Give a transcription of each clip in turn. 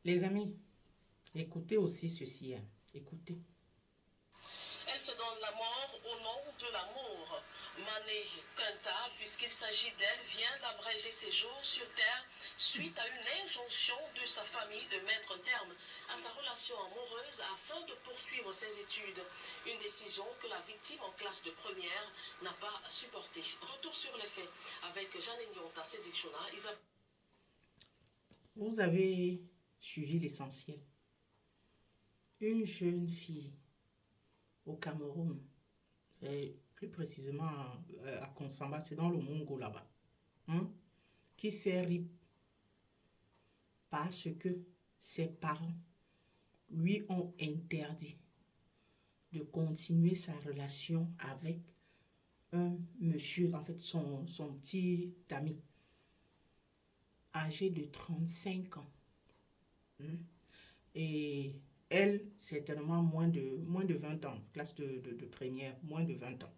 Les amis, écoutez aussi ceci. Écoutez. Elle se donne la mort au nom de l'amour. Mané Quinta, puisqu'il s'agit d'elle, vient d'abréger ses jours sur Terre suite à une injonction de sa famille de mettre un terme à sa relation amoureuse afin de poursuivre ses études. Une décision que la victime en classe de première n'a pas supportée. Retour sur les faits avec Jeanne Nyonta, Cédric Chona, Isabelle. Vous avez suivi l'essentiel. Une jeune fille au Cameroun, plus précisément à Konsamba, c'est dans le Mongo là-bas, hein, qui s'est ri parce que ses parents lui ont interdit de continuer sa relation avec un monsieur, en fait son petit ami, âgé de 35 ans. Hein. Et elle, certainement moins de 20 ans, classe de première, moins de 20 ans.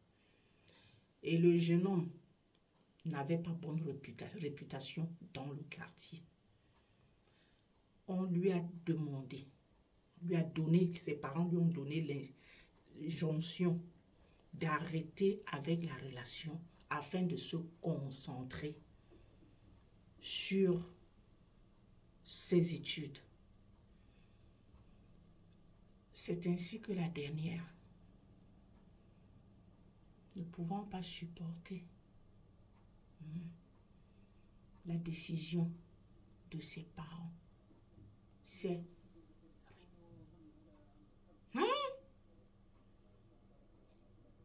Et le jeune homme n'avait pas bonne réputation dans le quartier. On lui a demandé, ses parents lui ont donné l'injonction d'arrêter avec la relation afin de se concentrer sur ses études. C'est ainsi que la dernière, ne pouvant pas supporter la décision de ses parents, c'est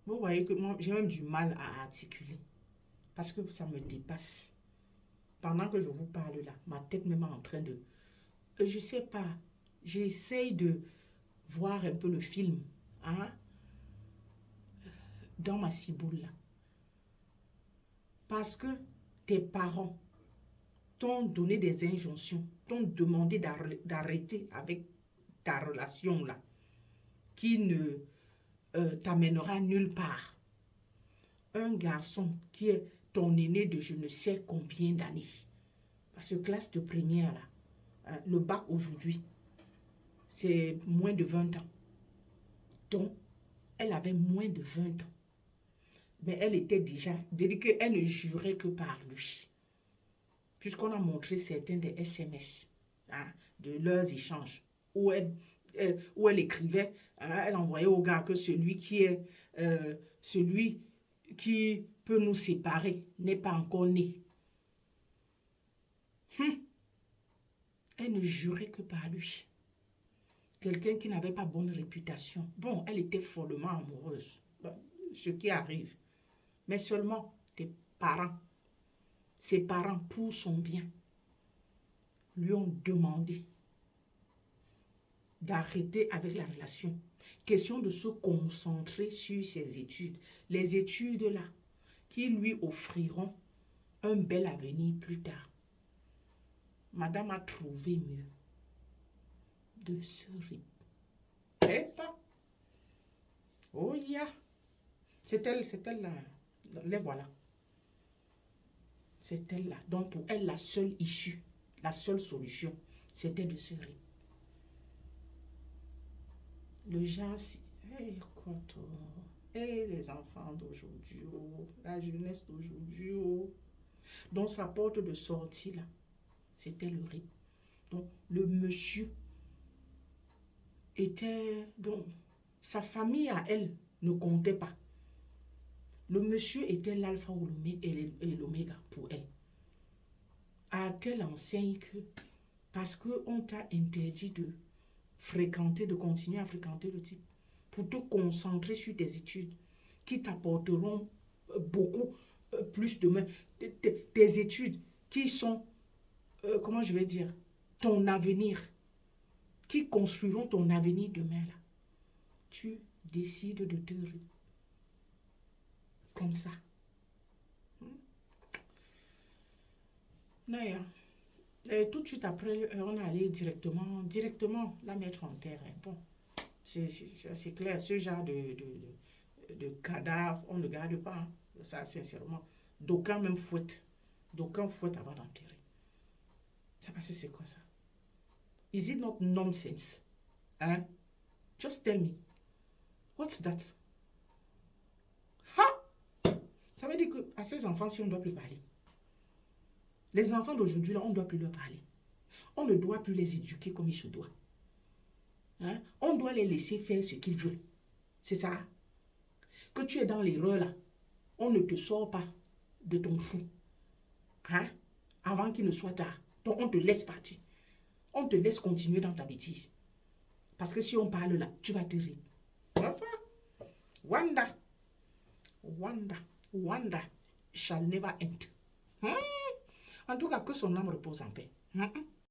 vous voyez que moi j'ai même du mal à articuler parce que ça me dépasse. Pendant que je vous parle là, ma tête même est en train de... Je sais pas, j'essaye de voir un peu le film, hein, dans ma ciboule là. Parce que tes parents t'ont donné des injonctions, t'ont demandé d'arrêter avec ta relation là, qui ne t'amènera nulle part. Un garçon qui est ton aîné de je ne sais combien d'années. Parce que classe de première là, hein, le bac aujourd'hui, c'est moins de 20 ans. Donc, elle avait moins de 20 ans. Mais elle était déjà, dit qu'elle ne jurait que par lui. Puisqu'on a montré certains des SMS, hein, de leurs échanges, où elle écrivait, hein, elle envoyait au gars que celui qui peut nous séparer n'est pas encore né. Elle ne jurait que par lui. Quelqu'un qui n'avait pas bonne réputation. Bon, elle était follement amoureuse, bon, ce qui arrive. Mais seulement tes parents, ses parents, pour son bien, lui ont demandé d'arrêter avec la relation. Question de se concentrer sur ses études. Les études là, qui lui offriront un bel avenir plus tard. Madame a trouvé mieux de se répéter. Oh yeah. C'est elle là. Les voilà. C'est elle là. Donc pour elle, la seule issue, la seule solution, c'était de se répéter. Le jazz, écoute, les enfants d'aujourd'hui, oh, la jeunesse d'aujourd'hui, oh. Donc sa porte de sortie là, c'était le rythme. Donc le monsieur était, donc sa famille à elle ne comptait pas. Le monsieur était l'alpha et l'oméga pour elle. À telle enseigne que, parce qu'on t'a interdit de fréquenter, de continuer à fréquenter le type, pour te concentrer sur tes études, qui t'apporteront beaucoup plus demain. Tes études qui sont, comment je vais dire, ton avenir, qui construiront ton avenir demain là. Tu décides de te comme ça. D'ailleurs, et tout de suite après, on est allé directement la mettre en terre. Bon, c'est clair, ce genre de cadavre, on ne garde pas. Hein. Ça, sincèrement. D'aucuns même fouettent. D'aucuns fouettent avant d'enterrer. Ça passe, c'est quoi ça? Is it not nonsense? Hein? Just tell me. What's that? Ha! Ça veut dire qu'à ces enfants, si on ne doit plus parler. Les enfants d'aujourd'hui, là, on ne doit plus leur parler. On ne doit plus les éduquer comme il se doit. Hein? On doit les laisser faire ce qu'ils veulent. C'est ça. Que tu es dans l'erreur, là, on ne te sort pas de ton trou. Hein? Avant qu'il ne soit tard. Donc, on te laisse partir. On te laisse continuer dans ta bêtise. Parce que si on parle là, tu vas te rire. Wanda. Wanda. Wanda shall never end. En tout cas, que son âme repose en paix.